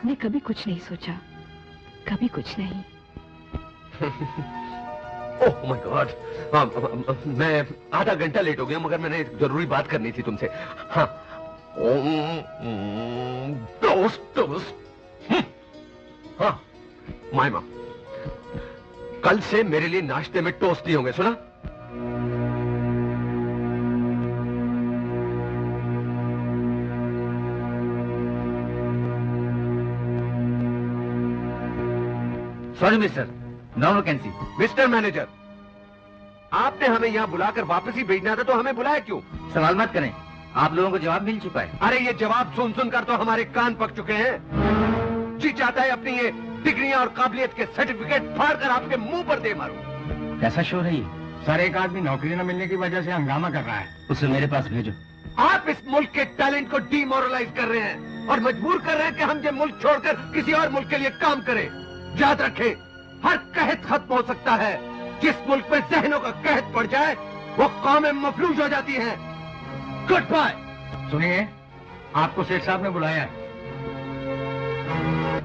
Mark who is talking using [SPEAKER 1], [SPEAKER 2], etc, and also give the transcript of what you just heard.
[SPEAKER 1] आपने कभी कुछ नहीं सोचा, कभी कुछ नहीं।
[SPEAKER 2] ओह माय गॉड, मैं आधा घंटा लेट हो गया, मगर मैंने एक जरूरी बात करनी थी तुमसे। हाँ, टोस्ट। हाँ मायमा, कल से मेरे लिए नाश्ते में टोस्ट नहीं होंगे, सुना?
[SPEAKER 3] Sorry mister, no vacancy.
[SPEAKER 2] Mister manager, आपने हमें यहाँ बुलाकर वापस ही भेजना था, तो हमें बुलाया क्यों?
[SPEAKER 3] सवाल मत करें, आप लोगों को जवाब मिल चुका है।
[SPEAKER 2] अरे ये जवाब सुन सुनकर तो हमारे कान पक चुके हैं। जी चाहता है अपनी ये डिग्रियां और काबिलियत के सर्टिफिकेट फाड़कर आपके मुंह पर दे मारूं।
[SPEAKER 3] कैसा शोर है ये?
[SPEAKER 4] सर, एक आदमी नौकरी न मिलने की वजह से हंगामा कर रहा है।
[SPEAKER 3] उसे मेरे पास भेजो।
[SPEAKER 2] आप इस मुल्क के टैलेंट को डीमोरलाइज कर रहे हैं और मजबूर कर रहे हैं कि हम ये मुल्क छोड़कर किसी और मुल्क के लिए काम करें। याद रखें, हर कहत खत्म हो सकता है। जिस मुल्क में जहनों का कहत पड़ जाए, वो कौमें मफलूज हो जाती हैं। Good bye.
[SPEAKER 4] सुनिए, आपको सेठ साहब ने बुलाया है।